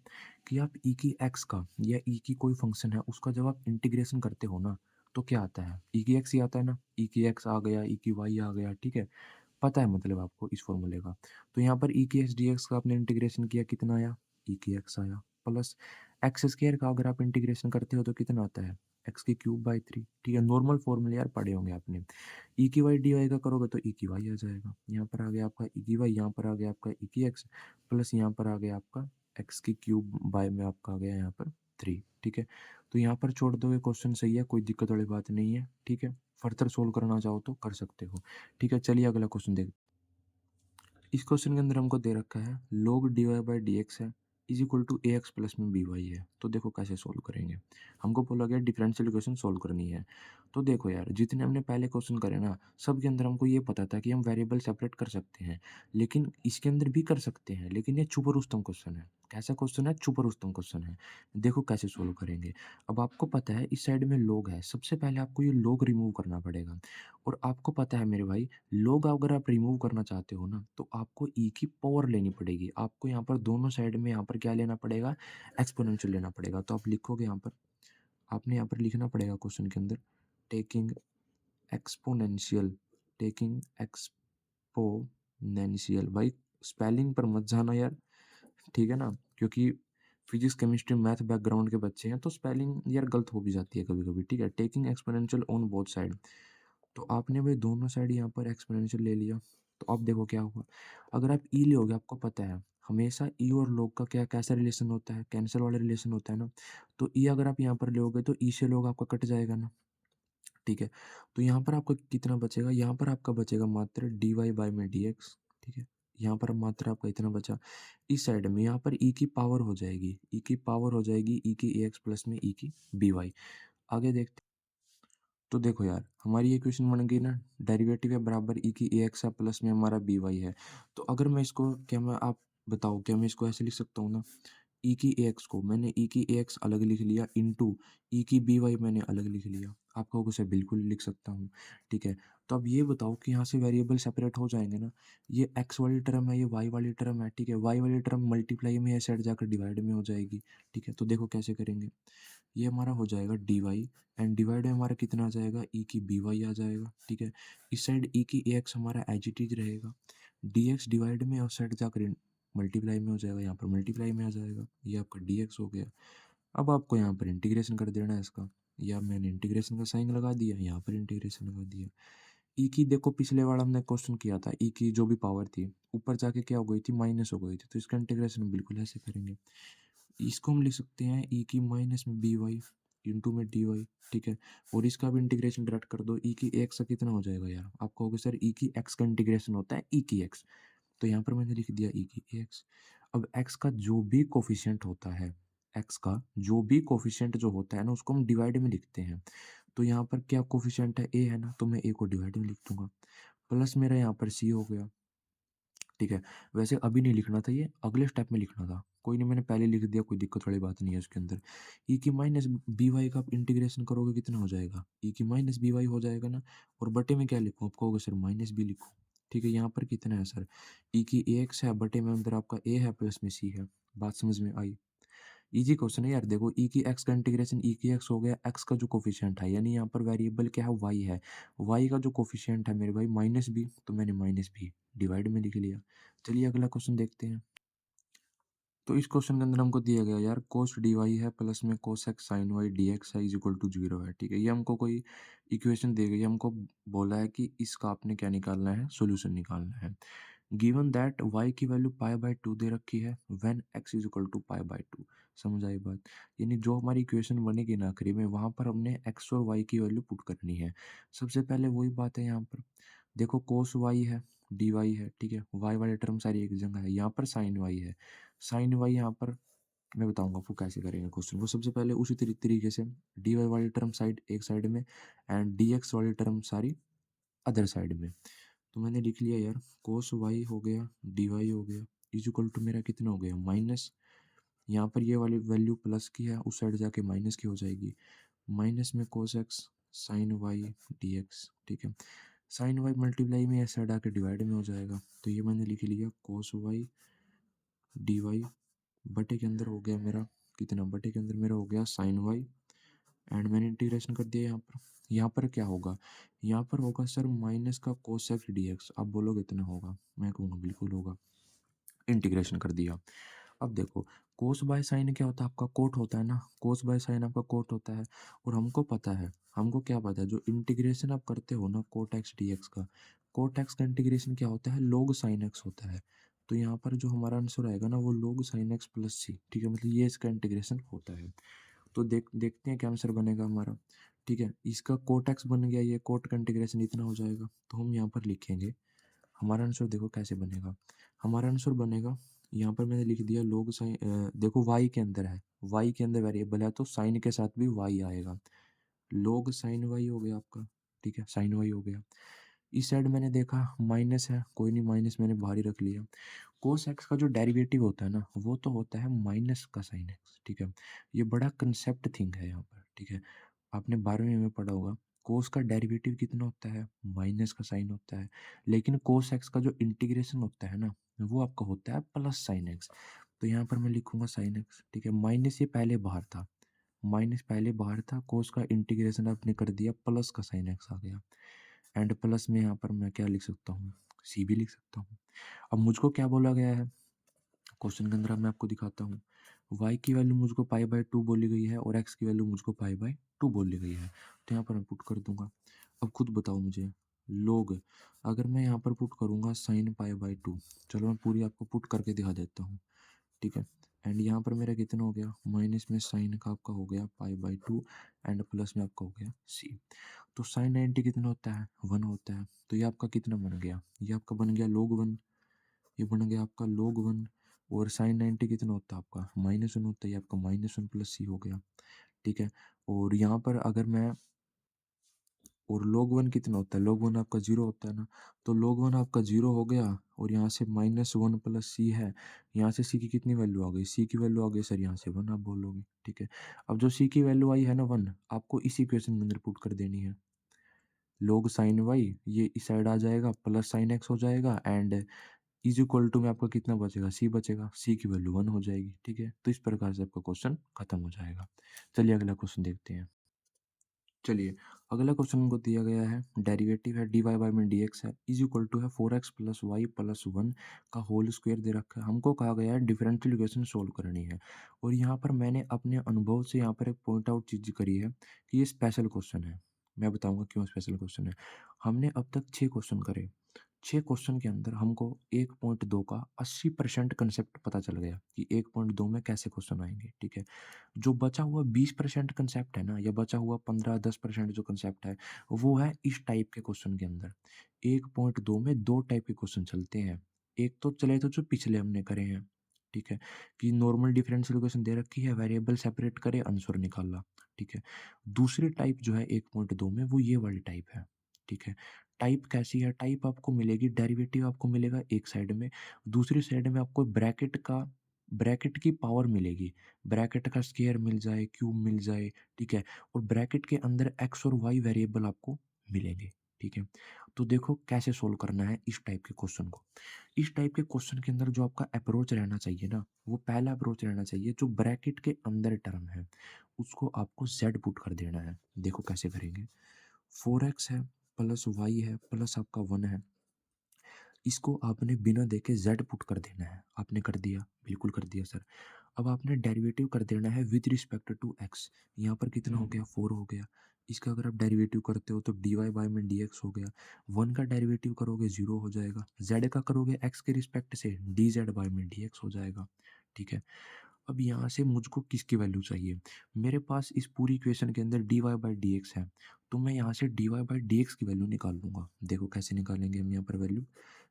कि आप ई की एक्स का या ई की कोई फंक्शन है उसका जब आप इंटीग्रेशन करते हो ना तो क्या आता है, ई की एक्स ही आता है ना। ई की एक्स आ गया, ई की वाई आ गया, ठीक है। पता है मतलब आपको इस फॉर्मूले का। तो यहाँ पर ई की एक्स डी एक्स का आपने इंटीग्रेशन किया, कितना आया, ई की एक्स आया, प्लस एक्स स्क्वायर का अगर आप इंटीग्रेशन करते हो तो कितना आता है, एक्स की क्यूब बाई 3, ठीक है। नॉर्मल फॉर्मूले यार पढ़े होंगे आपने। ई की वाई डी वाई का करोगे तो ई की वाई आ जाएगा, यहाँ पर आ गया आपका ई की वाई, यहाँ पर आ गया आपका ई की एक्स, प्लस यहाँ पर आ गया आपका एक्स की क्यूब बाय में आपका आ गया यहाँ पर 3, ठीक है। तो यहाँ पर छोड़ दोगे, क्वेश्चन सही है, कोई दिक्कत वाली बात नहीं है, ठीक है। फर्दर सोल्व करना चाहो तो कर सकते हो, ठीक है। चलिए अगला क्वेश्चन देख। इस क्वेश्चन के अंदर हमको दे रखा है log dy by d x है is equal to a x plus में बी वाई है। तो देखो कैसे सोल्व करेंगे। हमको बोला गया डिफरेंशियल इक्वेशन सोल्व करनी है। तो देखो यार, जितने हमने पहले क्वेश्चन करे ना, सब के अंदर हमको ये पता था कि हम वेरिएबल सेपरेट कर सकते हैं, लेकिन इसके अंदर भी कर सकते हैं, लेकिन ये छुपा रुस्तम क्वेश्चन है। कैसा क्वेश्चन है, छुपा रुस्तम क्वेश्चन है। देखो कैसे सोल्व करेंगे। अब आपको पता है इस साइड में लोग है, सबसे पहले आपको ये लोग रिमूव करना पड़ेगा। और आपको पता है मेरे भाई, लोग अगर आप रिमूव करना चाहते हो ना तो आपको ई की पावर लेनी पड़ेगी। आपको यहाँ पर दोनों साइड में यहाँ पर क्या लेना पड़ेगा, एक्सपोनेंशियल लेना पड़ेगा। तो आप लिखोगे यहाँ पर, आपने यहाँ पर लिखना पड़ेगा क्वेश्चन के अंदर, टेकिंग एक्सपोनेंशियल, टेकिंग एक्सपोनेंशियल। भाई स्पेलिंग पर मत जाना यार, ठीक है ना, क्योंकि फिजिक्स केमिस्ट्री मैथ बैकग्राउंड के बच्चे हैं तो स्पेलिंग यार गलत हो भी जाती है कभी कभी, ठीक है। Taking exponential on both side. तो आपने भाई दोनों साइड यहाँ पर एक्सपोनेंशियल ले लिया। तो अब देखो क्या होगा, अगर आप ई लोगे, आपको पता है हमेशा ई और लोग का क्या कैसा रिलेशन होता है, कैंसल वाला रिलेशन होता है ना। तो ई अगर आप यहाँ पर लोगे तो ई से लोग आपका कट जाएगा ना, ठीक है। तो यहाँ पर आपका कितना बचेगा, यहाँ पर आपका बचेगा मात्र डी वाई बाई में डी एक्स, ठीक है। यहाँ पर मात्र आपका इतना बचा। इस साइड में यहाँ पर ई की पावर हो जाएगी, ई की पावर हो जाएगी ई की ए एक्स प्लस में ई की बी वाई। आगे देखते। तो देखो यार, हमारी ये इक्वेशन बन गई ना, डेरिवेटिव है बराबर ई की ए एक्स है प्लस में हमारा बी वाई है। तो अगर मैं इसको, क्या मैं, आप बताओ क्या मैं इसको ऐसे लिख सकता हूँ ना, ई की ए एक्स को मैंने ई की ए एक्स अलग लिख लिया इंटू ई की बी वाई मैंने अलग लिख लिया। आप कहोगे सर बिल्कुल लिख सकता हूँ, ठीक है। तो अब ये बताओ कि यहाँ से वेरिएबल सेपरेट हो जाएंगे ना, ये एक्स वाली टर्म है, ये वाई वाली टर्म है, ठीक है। वाई वाली टर्म मल्टीप्लाई में है, साइड जाकर डिवाइड में हो जाएगी, ठीक है। तो देखो कैसे करेंगे। ये हमारा हो जाएगा डी वाई, एंड डिवाइड में हमारा कितना आ जाएगा, ई की बी वाई आ जाएगा, ठीक है। इस साइड ई की ए एक्स हमारा एज इट इज रहेगा, डी एक्स डिवाइड में और साइड जाकर मल्टीप्लाई में हो जाएगा, यहाँ पर मल्टीप्लाई में आ जाएगा, ये आपका डी एक्स हो गया। अब आपको यहाँ पर इंटीग्रेशन कर देना है इसका, या मैंने इंटीग्रेशन का साइन लगा दिया, यहाँ पर इंटीग्रेशन लगा दिया। ई की देखो पिछले वाला हमने क्वेश्चन किया था, ई की जो भी पावर थी ऊपर जाके क्या हो गई थी, माइनस हो गई थी। तो इसका इंटीग्रेशन बिल्कुल ऐसे करेंगे। इसको हम लिख सकते हैं ई की माइनस में बी वाई इंटू में डी वाई, ठीक है। और इसका भी इंटीग्रेशन डायरेक्ट कर दो, ई की एक्स का कितना हो जाएगा यार, आप कहोगे सर ई की एक्स का इंटीग्रेशन होता है ई की एक्स। तो यहाँ पर मैंने लिख दिया ई की एक्स। अब एक्स का जो भी कोफिशिएंट होता है, एक्स का जो भी कोफिशिएंट जो होता है ना उसको हम डिवाइड में लिखते हैं। तो यहाँ पर क्या कोफिशिएंट है, ए है ना, तो मैं ए को डिवाइड में लिख दूंगा, प्लस मेरा यहाँ पर सी हो गया, ठीक है। वैसे अभी नहीं लिखना था, ये अगले स्टेप में लिखना था, कोई नहीं मैंने पहले लिख दिया, कोई दिक्कत वाली बात नहीं है उसके अंदर। ई की माइनस बी वाई का आप इंटीग्रेशन करोगे कितना हो जाएगा, ई की माइनस बी वाई हो जाएगा ना। और बटे में क्या लिखूँ, आप कहोगे सर माइनस बी लिखो, ठीक है। यहाँ पर कितना है सर, ई की ए एक्स है, बटे में अंदर आपका ए है प्लस में सी है। बात समझ में आई। इजी क्वेश्चन है यार। देखो ई की एक्स का इंटीग्रेशन ई की एक्स हो गया, एक्स का जो कोफिशिएंट है यानी यहाँ पर वेरिएबल क्या है, वाई है, वाई का जो कोफिशिएंट है मेरे भाई माइनस बी, तो मैंने माइनस बी डिवाइड में लिख लिया। चलिए अगला क्वेश्चन देखते हैं। तो इस क्वेश्चन के अंदर हमको दिया गया यार कोस डी वाई है प्लस में cos x sine y d x है इज इक्वल टू जीरो है, ठीक है। ये हमको कोई इक्वेशन दी गई है, हमको बोला है कि इसका आपने क्या निकालना है, सोल्यूशन निकालना है। गिवन दैट y की वैल्यू पाई बाय टू दे रखी है when x is equal to pi by two. समझ आई बात। यानी जो हमारी इक्वेशन बनेगी ना आखिरी में, वहां पर हमने x और y की वैल्यू पुट करनी है। सबसे पहले वही बात है यहाँ पर, देखो कोस y है, डी वाई है, ठीक है। y वाले टर्म सारी एक जगह है, यहाँ पर साइन y है, साइन y यहाँ पर मैं बताऊंगा आपको कैसे करेंगे क्वेश्चन को। सबसे पहले उसी तरीके से डी वाई वाली टर्म साइड एक साइड में, एंड डी एक्स वाली टर्म सारी अदर साइड में। तो मैंने लिख लिया यार कोस वाई हो गया, डी वाई हो गया, इज इक्वल टू मेरा कितना हो गया, माइनस यहाँ पर ये वाली वैल्यू प्लस की है, उस साइड जाके माइनस की हो जाएगी। माइनस में cos x sine y d x, ठीक है। साइन वाई मल्टीप्लाई में इस साइड आके डिवाइड में हो जाएगा, तो ये मैंने लिख लिया कोस वाई डी वाई बटे के अंदर हो गया मेरा कितना, बटे के अंदर मेरा हो गया साइन वाई, एंड मैंने इंटीग्रेशन कर दिया यहाँ पर। यहाँ पर क्या होगा, यहाँ पर होगा सर माइनस का कोस एक्स डी एक्स। आप बोलोगे इतना होगा, मैं कहूँगा बिल्कुल होगा। इंटीग्रेशन कर दिया। अब देखो कोस बाय साइन क्या होता है, आपका कोट होता है ना, कोस बाय साइन आपका कोट होता है। और हमको पता है, हमको क्या पता है, जो इंटीग्रेशन आप करते हो ना कोट एक्स डी एक्स का, कोट एक्स का इंटीग्रेशन क्या होता है, लोग साइन एक्स होता है। तो यहाँ पर जो हमारा आंसर आएगा ना वो लोग साइन एक्स प्लस सी, ठीक है, मतलब ये इसका इंटीग्रेशन होता है। तो देखते हैं क्या आंसर बनेगा हमारा, ठीक है। इसका कोट एक्स बन गया, ये कोट का इंटीग्रेशन इतना हो जाएगा, तो हम यहाँ पर लिखेंगे हमारा आंसर। देखो कैसे बनेगा हमारा आंसर, बनेगा यहाँ पर मैंने लिख दिया लोग साइन, देखो वाई के अंदर है, वाई के अंदर वेरिएबल है तो साइन के साथ भी वाई आएगा, लोग साइन वाई हो गया आपका, ठीक है, साइन वाई हो गया। इस साइड मैंने देखा माइनस है, कोई नहीं, माइनस मैंने बाहर ही रख लिया। कोस एक्स का जो डेरिवेटिव होता है ना वो तो होता है माइनस का साइन एक्स, ठीक है। ये बड़ा कंसेप्ट थिंग है यहाँ पर, ठीक है। आपने 12वीं में पढ़ा होगा, कोस का डेरिवेटिव कितना होता है, माइनस का साइन होता है। लेकिन कोस एक्स का जो इंटीग्रेशन होता है ना वो आपका होता है प्लस साइन एक्स। तो यहाँ पर मैं लिखूंगा साइन एक्स, ठीक है। माइनस ये पहले बाहर था, माइनस पहले बाहर था, कोस का इंटीग्रेशन आपने कर दिया, प्लस का साइन एक्स आ गया। एंड प्लस में यहाँ पर मैं क्या लिख सकता हूँ, सी भी लिख सकता हूँ। अब मुझको क्या बोला गया है क्वेश्चन के अंदर, मैं आपको दिखाता हूँ। y की वैल्यू मुझको पाई बाय 2 बोली गई है और x की वैल्यू मुझको पाई बाय 2 बोली गई है। तो यहाँ पर मैं पुट कर दूंगा। अब खुद बताओ मुझे, लोग अगर मैं यहाँ पर पुट करूँगा साइन पाई बाय 2, चलो मैं पूरी आपको पुट करके दिखा देता हूँ, ठीक है। एंड यहाँ पर मेरा कितना हो गया, माइनस में साइन का आपका हो गया पाई बाय 2, एंड प्लस में आपका हो गया c। तो साइन 90 कितना होता है, 1 होता है। तो ये आपका कितना बन गया, ये आपका बन गया लोग 1, ये बन गया आपका लोग 1। और साइन 90 कितना होता है आपका, -1 होता है, ये आपका -1 प्लस सी हो गया, ठीक है। और यहाँ पर अगर मैं, और log 1 कितना होता है, log 1 आपका 0 होता है ना, तो log 1 आपका 0 हो गया। और यहाँ से -1 प्लस सी है, यहाँ से सी की कितनी वैल्यू आ गई, सी की वैल्यू आ गई सर यहाँ से 1 आप बोलोगे, ठीक है। अब जो सी की वैल्यू आई है ना 1, आपको इसी इक्वेशन के अंदर पुट कर देनी है। log साइन वाई ये इस साइड आ जाएगा, प्लस साइन एक्स हो जाएगा, एंड इज इक्वल टू में आपका कितना बचेगा, सी बचेगा, सी की वैल्यू 1 हो जाएगी, ठीक है। तो इस प्रकार से आपका क्वेश्चन खत्म हो जाएगा। चलिए अगला क्वेश्चन देखते हैं। चलिए अगला क्वेश्चन हमको दिया गया है, डेरिवेटिव है डी वाई बाई में डी एक्स है इज इक्वल टू है 4x प्लस वाई प्लस 1 का होल स्क्वायर दे रखा है। हमको कहा गया है डिफरेंशियल इक्वेशन सोल्व करनी है। और यहाँ पर मैंने अपने अनुभव से यहाँ पर एक पॉइंट आउट चीज़ करी है कि ये स्पेशल क्वेश्चन है। मैं बताऊंगा क्यों स्पेशल क्वेश्चन है। हमने अब तक 6 क्वेश्चन करे, 6 क्वेश्चन के अंदर हमको 1.2 का 80% कंसेप्ट पता चल गया कि 1.2 में कैसे क्वेश्चन आएंगे, ठीक है। जो बचा हुआ 20% कंसेप्ट है ना, या बचा हुआ 15-10% जो कंसेप्ट है वो है इस टाइप के क्वेश्चन के अंदर। 1.2 में 2 टाइप के क्वेश्चन चलते हैं। एक तो चले तो जो पिछले हमने करे हैं, ठीक है, कि नॉर्मल डिफरेंशियल इक्वेशन दे रखी है, वेरिएबल सेपरेट करे, आंसर निकाला, ठीक है। दूसरी टाइप जो है 1.2 में वो ये वाली टाइप है, ठीक है। टाइप कैसी है, टाइप आपको मिलेगी, डेरिवेटिव आपको मिलेगा एक साइड में, दूसरी साइड में आपको ब्रैकेट की पावर मिलेगी, ब्रैकेट का स्क्वायर मिल जाए, क्यूब मिल जाए, ठीक है। और ब्रैकेट के अंदर एक्स और वाई वेरिएबल आपको मिलेंगे, ठीक है। तो देखो कैसे सोल्व करना है इस टाइप के क्वेश्चन को। इस टाइप के क्वेश्चन के अंदर जो आपका अप्रोच रहना चाहिए ना, वो पहला अप्रोच रहना चाहिए, जो ब्रैकेट के अंदर टर्म है उसको आपको जेड पुट कर देना है। देखो कैसे करेंगे, 4x है प्लस वाई है प्लस आपका 1 है, इसको आपने बिना देखे z पुट कर देना है। आपने कर दिया, बिल्कुल कर दिया सर। अब आपने डेरिवेटिव कर देना है विद रिस्पेक्ट टू x। यहाँ पर कितना हो गया, 4 हो गया। इसका अगर आप डेरिवेटिव करते हो तो डी वाई बाई में डी एक्स हो गया। 1 का डेरिवेटिव करोगे 0 हो जाएगा, z का करोगे x के रिस्पेक्ट से डी जेड बाई में डी एक्स हो जाएगा, ठीक है। अब यहाँ से मुझको किसकी वैल्यू चाहिए, मेरे पास इस पूरी इक्वेशन के अंदर d y by d x है, तो मैं यहाँ से d y by d x की वैल्यू निकाल लूँगा। देखो कैसे निकालेंगे हम यहाँ पर वैल्यू,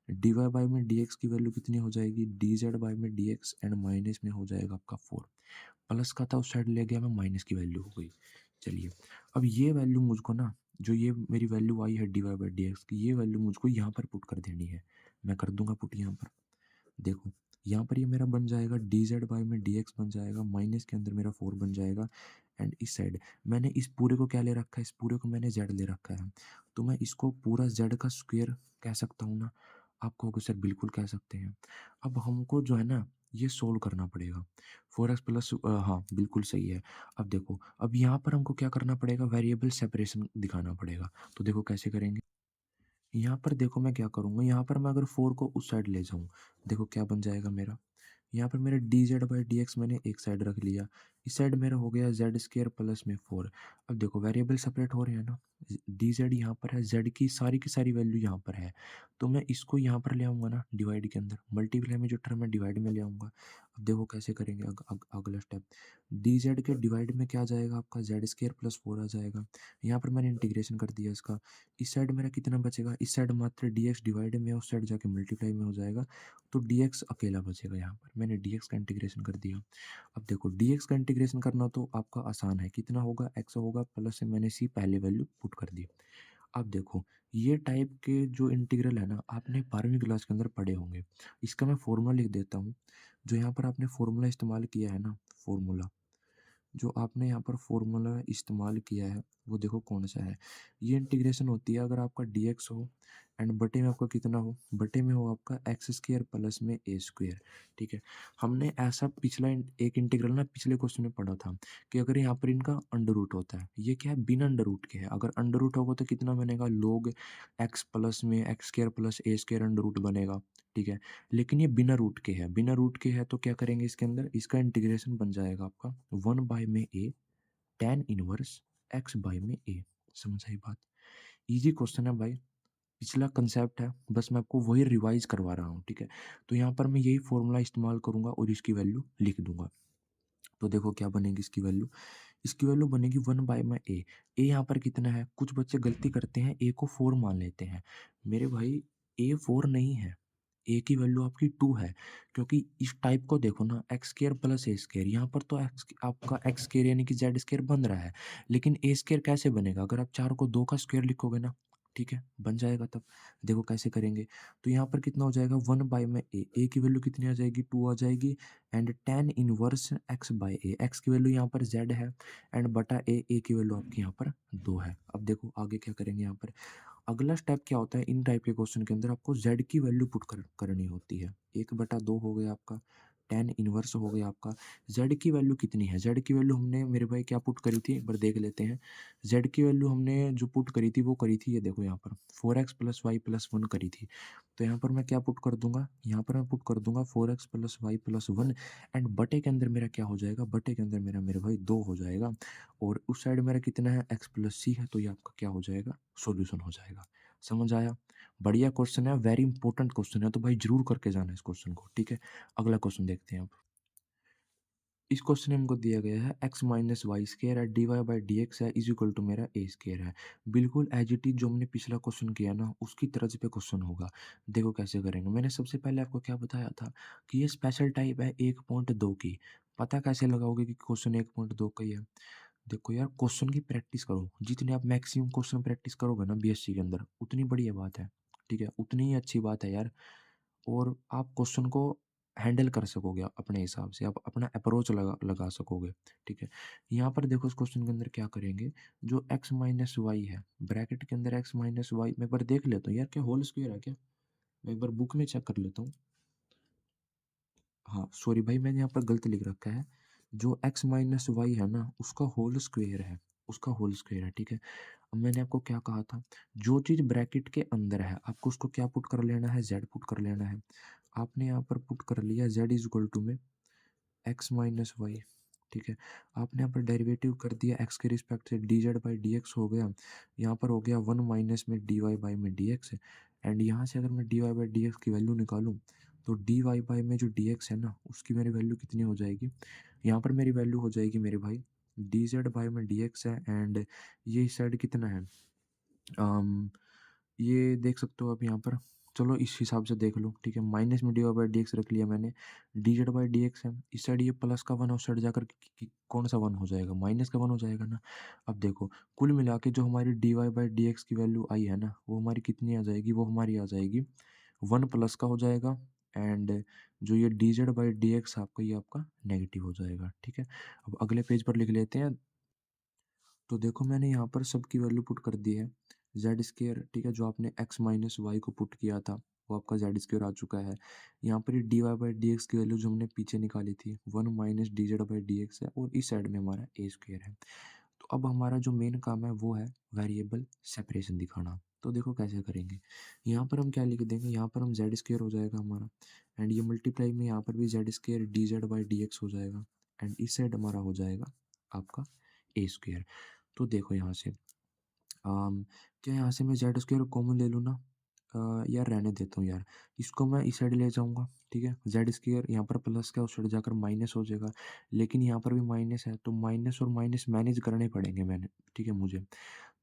डी वाई बाई में डी एक्स की वैल्यू कितनी हो जाएगी, डी जेड बाई में डी एक्स, एंड माइनस में हो जाएगा आपका 4, प्लस का था उस साइड ले गया मैं, माइनस की वैल्यू हो गई। चलिए अब ये वैल्यू मुझको ना, जो ये मेरी वैल्यू आई है d y by d x की, ये वैल्यू मुझको यहाँ पर पुट कर देनी है। मैं कर दूंगा पुट यहाँ पर। देखो यहाँ पर ये मेरा बन जाएगा डी जेड बाई में डी एक्स बन जाएगा, माइनस के अंदर मेरा 4 बन जाएगा। एंड इस साइड मैंने इस पूरे को क्या ले रखा है, इस पूरे को मैंने जेड ले रखा है, तो मैं इसको पूरा जेड का स्क्वायर कह सकता हूँ ना? आप कहोगे सर बिल्कुल कह सकते हैं। अब हमको जो है ना, ये सोल्व करना पड़ेगा। 4x प्लस हाँ, बिल्कुल सही है। अब देखो, अब यहाँ पर हमको क्या करना पड़ेगा, वेरिएबल सेपरेशन दिखाना पड़ेगा। तो देखो कैसे करेंगे? यहाँ पर देखो मैं क्या करूँगा, यहाँ पर मैं अगर 4 को उस साइड ले जाऊँ, देखो क्या बन जाएगा मेरा, यहाँ पर मेरा D z by d x मैंने एक साइड रख लिया, इस साइड मेरा हो गया जेड स्क्वायर प्लस में 4। अब देखो वेरिएबल सेपरेट हो रहे हैं ना, डी जेड यहाँ पर है, जेड की सारी वैल्यू यहाँ पर है, तो मैं इसको यहाँ पर ले आऊँगा ना डिवाइड के अंदर, मल्टीप्लाई में जो टर्म है डिवाइड में ले आऊँगा। अब देखो कैसे करेंगे, अगला स्टेप, डी जेड के डिवाइड में क्या आ जाएगा आपका, जेड स्क्वायर प्लस 4 आ जाएगा। यहाँ पर मैंने इंटीग्रेशन कर दिया इसका, इस साइड मेरा कितना बचेगा, इस साइड मात्र डी एक्स डिवाइड में, उस साइड जाके मल्टीप्लाई में हो जाएगा, तो dx अकेला बचेगा। यहाँ पर मैंने dx का इंटीग्रेशन कर दिया। अब देखो dx का इंटीग्रेशन करना तो आपका आसान है, कितना होगा, x होगा प्लस में मैंने सी पहले वैल्यू पुट कर दी। अब देखो ये टाइप के जो इंटीग्रल है ना, आपने 12वीं क्लास के अंदर पढ़े होंगे। इसका मैं फॉर्मूला लिख देता हूँ। जो यहाँ पर आपने फॉर्मूला इस्तेमाल किया है ना, फॉर्मूला जो आपने यहाँ पर फॉर्मूला इस्तेमाल किया है, वो देखो कौन-सा है। ये इंटीग्रेशन होती है अगर आपका dx हो एंड बटे में आपका कितना हो, बटे में हो आपका एक्स स्क्वायर प्लस में ए स्क्वायर, ठीक है। हमने ऐसा पिछला एक इंटीग्रल ना पिछले क्वेश्चन में पढ़ा था कि अगर यहाँ पर इनका अंडर रूट होता है, ये क्या है, बिना अंडर रूट के है। अगर अंडर रूट होगा तो कितना बनेगा, log एक्स प्लस में एक्स स्क्वायर प्लस ए स्क्वायर अंडर रूट बनेगा, ठीक है। लेकिन ये बिना रूट के है, बिना रूट के है तो क्या करेंगे इसके अंदर, इसका इंटीग्रेशन बन जाएगा आपका 1 बाय में ए tan इनवर्स एक्स बाय में ए। समझ आई बात? ईज़ी क्वेश्चन है भाई, पिछला कंसेप्ट है, बस मैं आपको वही रिवाइज़ करवा रहा हूँ, ठीक है? तो यहाँ पर मैं यही फ़ॉर्मूला इस्तेमाल करूँगा और इसकी वैल्यू लिख दूँगा। तो देखो क्या बनेगी इसकी वैल्यू बनेगी 1 बाय में ए। ए यहाँ पर कितना है? कुछ बच्चे गलती करते हैं, ए को 4 मान लेते हैं। मेरे भाई ए 4 नहीं है, ए की वैल्यू आपकी 2 है, क्योंकि इस टाइप को देखो ना, एक्स स्क्वायर प्लस ए स्क्वायर, यहाँ पर तो एक्स आपका एक्स स्क्वायर यानी कि जेड स्क्वायर बन रहा है, लेकिन ए स्क्वायर कैसे बनेगा? अगर आप 4 को 2 का स्क्वायर लिखोगे ना, ठीक है, बन जाएगा तब। देखो कैसे करेंगे, तो यहाँ पर कितना हो जाएगा 1 बाय में ए की वैल्यू कितनी आ जाएगी, 2 आ जाएगी and tan inverse x by a, x की वैल्यू यहाँ पर जेड है एंड बटा ए की वैल्यू आपकी यहाँ पर 2 है। अब देखो आगे क्या करेंगे यहाँ पर, अगला स्टेप क्या होता है इन टाइप के क्वेश्चन के अंदर, आपको z की वैल्यू पुट करनी होती है। 1/2 हो गया आपका, tan इनवर्स हो गया आपका। z की वैल्यू कितनी है, z की वैल्यू हमने मेरे भाई क्या पुट करी थी, एक बार देख लेते हैं। z की वैल्यू हमने जो पुट करी थी वो करी थी, ये देखो यहाँ पर 4x प्लस वाई प्लस 1 करी थी। तो यहाँ पर मैं क्या पुट कर दूंगा, यहाँ पर मैं पुट कर दूंगा 4x plus Y plus 1 and बटे के अंदर मेरा क्या हो जाएगा, बटे के अंदर मेरा मेरे भाई 2 हो जाएगा और उस साइड मेरा कितना है, x प्लस सी है, तो ये आपका क्या हो जाएगा, सॉल्यूशन हो जाएगा। समझ आया? बढ़िया क्वेश्चन है, वेरी इंपॉर्टेंट क्वेश्चन है, तो भाई जरूर करके जाना इस क्वेश्चन को, ठीक है। अगला क्वेश्चन देखते हैं अब। इस क्वेश्चन में हमको दिया गया है एक्स माइनस वाई स्केयर है, d y by d x है इज इक्वल टू मेरा ए स्केयर है। बिल्कुल एज इट इज जो हमने पिछला क्वेश्चन किया ना, उसकी तर्ज पे क्वेश्चन होगा। देखो कैसे करेंगे, मैंने सबसे पहले आपको क्या बताया था कि ये स्पेशल टाइप है 1.2 की। पता कैसे लगाओगे कि क्वेश्चन 1.2 का ही है? देखो यार, क्वेश्चन की प्रैक्टिस करो, जितने आप मैक्सिमम क्वेश्चन प्रैक्टिस करोगे ना बीएससी के अंदर, उतनी बढ़िया बात है, ठीक है, उतनी ही अच्छी बात है यार। और आप क्वेश्चन को हैंडल कर सकोगे अपने हिसाब से, आप अपना अप्रोच लगा लगा सकोगे, ठीक है। यहाँ पर देखो इस क्वेश्चन के अंदर क्या करेंगे, जो x माइनस वाई है, ब्रैकेट के अंदर x माइनस वाई, मैं एक बार देख लेता हूँ यार, क्या होल स्क्वायर है क्या, मैं एक बार बुक में चेक कर लेता हूँ। हाँ, सॉरी भाई मैंने यहाँ पर गलत लिख रखा है। जो x माइनस वाई है ना, उसका होल स्क्वायर है, उसका होल स्क्वायर है, ठीक है। अब मैंने आपको क्या कहा था, जो चीज़ ब्रैकेट के अंदर है, आपको उसको क्या पुट कर लेना है, z पुट कर लेना है। आपने यहाँ पर पुट कर लिया z इज इक्वल टू में एक्स माइनस वाई, ठीक है। आपने यहाँ पर डेरिवेटिव कर दिया एक्स के रिस्पेक्ट से, d z by d x हो गया, यहाँ पर हो गया 1 माइनस में डी वाई बाई में डी एक्स, एंड यहाँ से अगर मैं d y by d x की वैल्यू निकालूँ, तो डी वाई बाई में जो डी एक्स है ना, उसकी मेरी वैल्यू कितनी हो जाएगी, यहाँ पर मेरी वैल्यू हो जाएगी मेरे भाई, डी जेड बाई में डी एक्स है एंड ये इस साइड कितना है, ये देख सकते हो आप यहाँ पर, चलो इस हिसाब से देख लो, ठीक है। माइनस में d y by d x रख लिया मैंने, d z by d x है, इस साइड ये प्लस का 1 उस साइड जाकर कौन सा 1 हो जाएगा, माइनस का 1 हो जाएगा ना। अब देखो कुल मिला के जो हमारी d y by d x की वैल्यू आई है ना, वो हमारी कितनी आ जाएगी, वो हमारी आ जाएगी 1 प्लस का हो जाएगा एंड जो ये D z by d x आपका ये आपका नेगेटिव हो जाएगा, ठीक है। अब अगले पेज पर लिख लेते हैं। तो देखो मैंने यहाँ पर सबकी वैल्यू पुट कर दी है। जेड स्केयर, ठीक है, जो आपने एक्स माइनस वाई को पुट किया था वो आपका जेड स्केयर आ चुका है। यहाँ पर ये d y by d x की वैल्यू जो हमने पीछे निकाली थी 1 - d z by d x है, और इस साइड में हमारा ए स्क्वेयर है। तो अब हमारा जो मेन काम है वो है वेरिएबल सेपरेशन दिखाना। तो देखो कैसे करेंगे। यहाँ पर हम क्या लिख देंगे, यहाँ पर हम जेड स्क्वेयर हो जाएगा हमारा, एंड ये मल्टीप्लाई में यहाँ पर भी Z square D z by d x हो जाएगा, एंड इस साइड हमारा हो जाएगा आपका ए स्क्वेयर। तो देखो यहाँ से क्या यहाँ से मैं जेड स्क्वायर कॉमन ले लूँ ना? यार रहने देता हूँ यार, इसको मैं इस साइड ले जाऊँगा, ठीक है। जेड स्क्वायर यहाँ पर प्लस का उस साइड जाकर माइनस हो जाएगा, लेकिन यहाँ पर भी माइनस है, तो माइनस और माइनस मैनेज करने पड़ेंगे मैंने, ठीक है मुझे।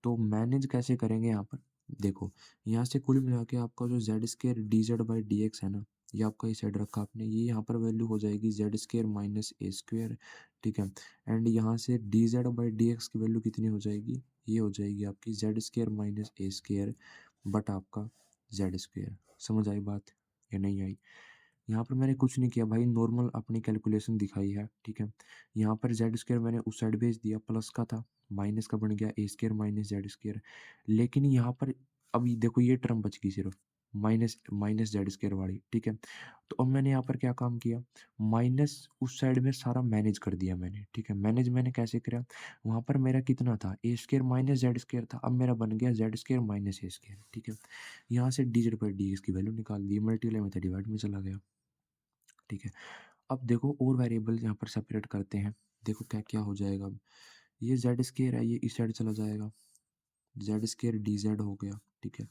तो मैनेज कैसे करेंगे यहाँ पर? देखो, यहाँ से कुल मिला के आपका जो Z square D z by d x है ना, ये आपका इस साइड रखा आपने, ये यहाँ पर वैल्यू हो जाएगी Z square minus a square, ठीक है। एंड यहाँ से d z by d x की वैल्यू कितनी हो जाएगी? ये हो जाएगी आपकी Z square minus a square but आपका जेड स्क्वायर। समझ आई बात या नहीं आई? यहाँ पर मैंने कुछ नहीं किया भाई, नॉर्मल अपनी कैलकुलेशन दिखाई है, ठीक है। यहाँ पर जेड स्क्वायर मैंने उस साइड भेज दिया, प्लस का था, माइनस का बन गया ए स्क्वायर माइनस जेड स्क्वायर। लेकिन यहाँ पर अभी देखो ये टर्म बच गई सिर्फ, माइनस माइनस जेड स्क्वायर वाली, ठीक है। तो अब मैंने यहाँ पर क्या काम किया, माइनस उस साइड में सारा मैनेज कर दिया मैंने, ठीक है। मैनेज मैंने कैसे किया, वहाँ पर मेरा कितना था, ए स्क्वायर माइनस जेड स्क्वायर था, अब मेरा बन गया Z square minus a square, ठीक है। यहाँ से d z by d x की वैल्यू निकाल दी, मल्टीप्लाई में था, डिवाइड में चला गया, ठीक है। अब देखो और वेरिएबल यहाँ पर सेपरेट करते हैं। देखो क्या क्या हो जाएगा अब, ये जेड स्क्वायर है, ये इस साइड चला जाएगा, जेड स्क्वायर डी जेड हो गया, ठीक है।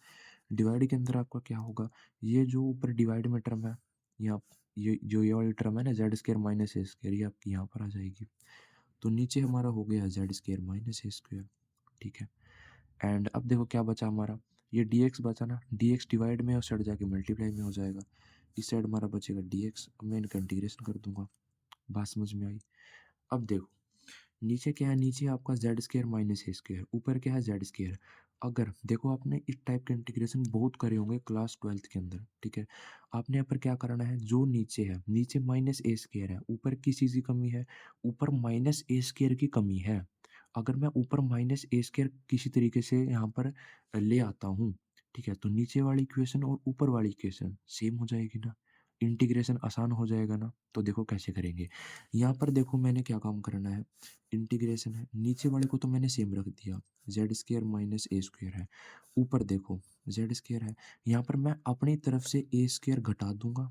डिवाइड के अंदर आपका क्या होगा, ये जो ऊपर डिवाइड में टर्म है, यहाँ ये वाली टर्म है ना Z square minus a square, ये आपकी यहाँ पर आ जाएगी। तो नीचे हमारा हो गया Z square minus a square, ठीक है। एंड अब देखो क्या बचा हमारा, ये डी एक्स बचा ना, डी एक्स डिवाइड में और साइड जाके मल्टीप्लाई में हो जाएगा, इस साइड हमारा बचेगा डी एक्स। अब मैं इनका इंटीग्रेशन कर दूंगा, बात समझ में आई? अब देखो नीचे क्या है, नीचे आपका Z square minus a square, ऊपर क्या है जेड स्क्वायर। अगर देखो आपने इस टाइप के इंटीग्रेशन बहुत करे होंगे क्लास 12th के अंदर, ठीक है। आपने यहाँ पर क्या करना है, जो नीचे है, नीचे माइनस ए स्क्वायर है, ऊपर किस चीज़ की कमी है, ऊपर माइनस ए स्क्वायर की कमी है। अगर मैं ऊपर माइनस ए स्क्वायर किसी तरीके से यहाँ पर ले आता हूँ, ठीक है, तो नीचे वाली इक्वेशन और ऊपर वाली इक्वेशन सेम हो जाएगी ना, इंटीग्रेशन आसान हो जाएगा ना। तो देखो कैसे करेंगे, यहाँ पर देखो मैंने क्या काम करना है, इंटीग्रेशन है, नीचे वाले को तो मैंने सेम रख दिया, Z square minus a square है, ऊपर देखो जेड स्क्वायर है, यहाँ पर मैं अपनी तरफ से ए स्क्वायर घटा दूंगा,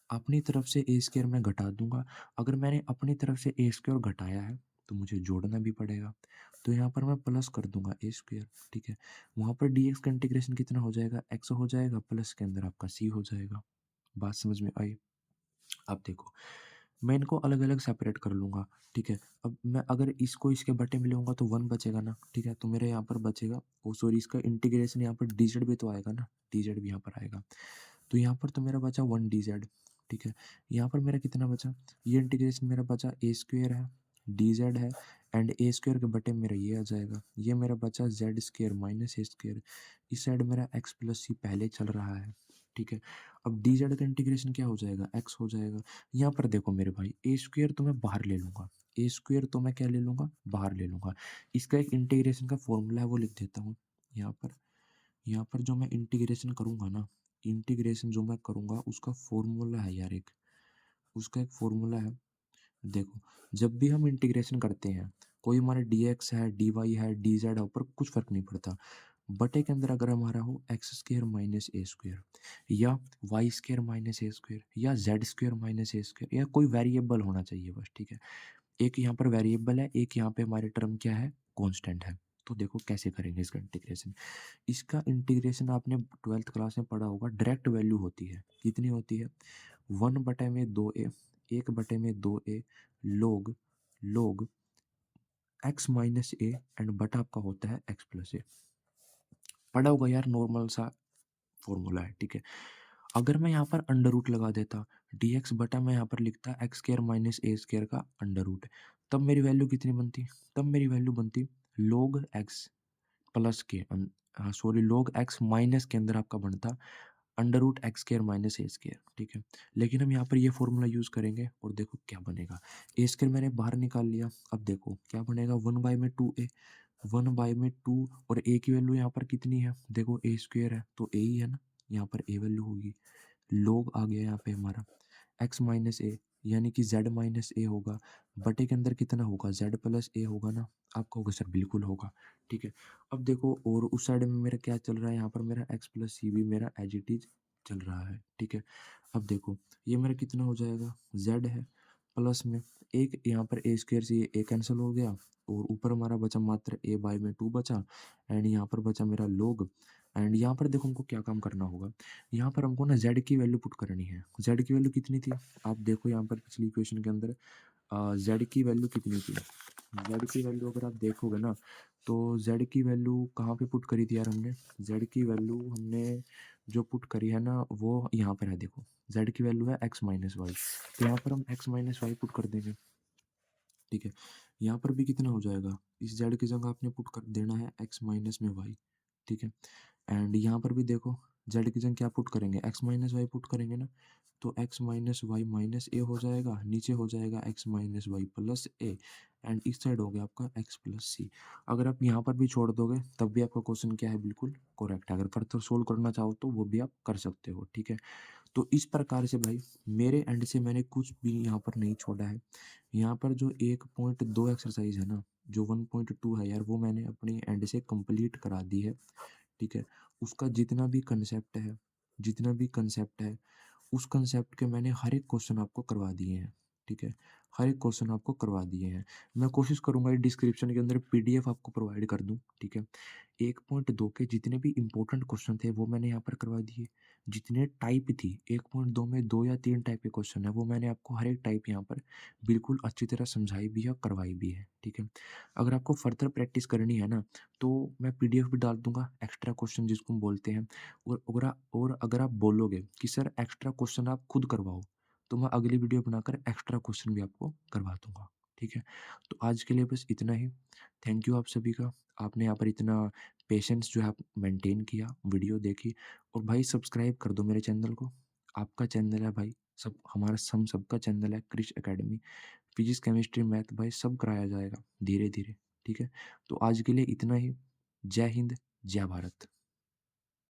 अपनी तरफ से ए स्क्वायर मैं घटा दूंगा। अगर मैंने अपनी तरफ से ए स्क्वायर घटाया है तो मुझे जोड़ना भी पड़ेगा, तो यहाँ पर मैं प्लस कर दूंगा ए स्क्वायर, ठीक है। वहाँ पर डी एक्स का इंटीग्रेशन कितना हो जाएगा, एक्स हो जाएगा, प्लस के अंदर आपका सी हो जाएगा। बात समझ में आई? अब देखो मैं इनको अलग अलग सेपरेट कर लूँगा, ठीक है। अब मैं अगर इसको इसके बटे में लूँगा तो 1 बचेगा ना, ठीक है। तो मेरे यहाँ पर बचेगा, ओ सॉरी, इसका इंटीग्रेशन यहाँ पर dz भी तो आएगा ना, dz भी यहाँ पर आएगा। तो यहाँ पर तो मेरा बचा 1 dz, ठीक है। यहाँ पर मेरा कितना बचा, ये इंटीग्रेशन मेरा बचा ए स्क्वायर है, dz है, एंड ए स्क्वायर के बटे में मेरा ये आ जाएगा, ये मेरा बचा Z square minus a square, इस साइड मेरा एक्स प्लस सी पहले चल रहा है, ठीक है। अब dz का इंटीग्रेशन क्या हो जाएगा, एक्स हो जाएगा। यहाँ पर देखो मेरे भाई, ए स्क्वायर तो मैं बाहर ले लूँगा, ए स्क्वायर तो मैं क्या ले लूँगा, बाहर ले लूँगा। इसका एक इंटीग्रेशन का फॉर्मूला है वो लिख देता हूँ यहाँ पर। यहाँ पर जो मैं इंटीग्रेशन करूँगा ना, इंटीग्रेशन जो मैं करूँगा उसका फॉर्मूला है यार एक, उसका एक फॉर्मूला है। देखो जब भी हम इंटीग्रेशन करते हैं, कोई हमारा डी एक्स है, डी वाई है, डी जेड है, ऊपर कुछ फर्क नहीं पड़ता। बटे के अंदर अगर हमारा हो x square minus a square, या Y square minus a square, या Z square minus a square, या कोई वेरिएबल होना चाहिए बस, ठीक है। एक यहाँ पर वेरिएबल है, एक यहाँ पे हमारे टर्म क्या है, कांस्टेंट है। तो देखो कैसे करेंगे इसका इंटीग्रेशन। इसका इंटीग्रेशन आपने 12th क्लास में पढ़ा होगा, डायरेक्ट वैल्यू होती है, कितनी होती है, 1/2a, 1/2a लोग लोग एक्स माइनस ए, एंड बटा आपका होता है एक्स प्लस ए। पढ़ा होगा यार, नॉर्मल सा फॉर्मूला है, ठीक है। अगर मैं यहाँ पर अंडर रूट लगा देता, डी एक्स बटा मैं यहाँ पर लिखता x square minus a square का अंडर रूट, तब मेरी वैल्यू कितनी बनती, तब मेरी वैल्यू बनती लोग एक्स प्लस के सॉरी लोग एक्स माइनस के अंदर आपका बनता under root x square minus a square, ठीक है। लेकिन हम यहाँ पर ये फॉर्मूला यूज़ करेंगे और देखो क्या बनेगा। ए स्क्वायर मैंने बाहर निकाल लिया, अब देखो क्या बनेगा, 1 बाय में 2a, 1 बाय में 2, और ए की वैल्यू यहाँ पर कितनी है, देखो ए स्क्वायर है तो ए ही है ना, यहाँ पर ए वैल्यू होगी, लोग आ गया यहाँ पे हमारा एक्स माइनस ए, यानी कि जेड माइनस ए होगा, बटे के अंदर कितना होगा, जेड प्लस ए होगा ना। आपका होगा सर, बिल्कुल होगा, ठीक है। अब देखो और उस साइड में मेरा क्या चल रहा है, यहाँ पर मेरा एक्स प्लस सी भी मेरा एज इट इज चल रहा है, ठीक है। अब देखो ये मेरा कितना हो जाएगा, जेड है प्लस में एक, यहाँ पर ए स्क्वायर से ये ए कैंसिल हो गया, और ऊपर हमारा बचा मात्र ए बाय में 2 बचा, एंड यहाँ पर बचा मेरा लोग। एंड यहाँ पर देखो हमको क्या काम करना होगा, यहाँ पर हमको ना z की वैल्यू पुट करनी है। z की वैल्यू कितनी थी, आप देखो यहाँ पर पिछली इक्वेशन के अंदर z की वैल्यू कितनी थी। z की वैल्यू अगर आप देखोगे ना, तो z की वैल्यू कहाँ पे पुट करी थी यार हमने, z की वैल्यू हमने जो पुट करी है ना वो यहाँ पर है, देखो z की वैल्यू है x माइनस वाई, तो यहाँ पर हम x माइनस वाई पुट कर देंगे, ठीक है। यहाँ पर भी कितना हो जाएगा, इस z की जगह आपने पुट कर देना है x माइनस में वाई, ठीक है। एंड यहाँ पर भी देखो जेड की जगह क्या पुट करेंगे, एक्स माइनस वाई पुट करेंगे ना, तो x minus y minus a हो जाएगा, नीचे हो जाएगा x minus y plus a, and इस साइड हो गया आपका एक्स प्लस सी। अगर आप यहाँ पर भी छोड़ दोगे तब भी आपका क्वेश्चन क्या है, बिल्कुल करेक्ट है। अगर फर्दर सोल्व करना चाहो तो वो भी आप कर सकते हो, ठीक है। तो इस प्रकार से भाई मेरे एंड से मैंने कुछ भी यहाँ पर नहीं छोड़ा है। यहाँ पर जो 1.2 एक्सरसाइज है ना, जो 1.2 है यार, वो मैंने अपनी एंड से कंप्लीट करा दी है, ठीक है। उसका जितना भी कंसेप्ट है, उस कंसेप्ट के मैंने हर एक क्वेश्चन आपको करवा दिए हैं, ठीक है। हर एक क्वेश्चन आपको करवा दिए हैं। मैं कोशिश करूँगा ये डिस्क्रिप्शन के अंदर पीडीएफ आपको प्रोवाइड कर दूँ, ठीक है। 1.2 के जितने भी इम्पोर्टेंट क्वेश्चन थे वो मैंने यहाँ पर करवा दिए। जितने टाइप थी 1.2 में 2 या 3 टाइप के क्वेश्चन है, वो मैंने आपको हर एक टाइप यहाँ पर बिल्कुल अच्छी तरह समझाई भी है और करवाई भी है, ठीक है। अगर आपको फर्दर प्रैक्टिस करनी है ना, तो मैं पीडीएफ भी डाल दूँगा, एक्स्ट्रा क्वेश्चन जिसको हम बोलते हैं। और अगर आप बोलोगे कि सर एक्स्ट्रा क्वेश्चन आप खुद करवाओ, तो मैं अगली वीडियो बनाकर एक्स्ट्रा क्वेश्चन भी आपको करवा दूँगा, ठीक है। तो आज के लिए बस इतना ही। थैंक यू आप सभी का। आपने यहाँ पर इतना पेशेंस जो है आप मेंटेन किया, वीडियो देखी, और भाई सब्सक्राइब कर दो मेरे चैनल को। आपका चैनल है भाई, सब हमारा हम सबका चैनल है Krish academy. Physics, chemistry, math भाई सब कराया जाएगा धीरे-धीरे, ठीक है। तो आज के लिए इतना ही। जय हिंद, जय भारत।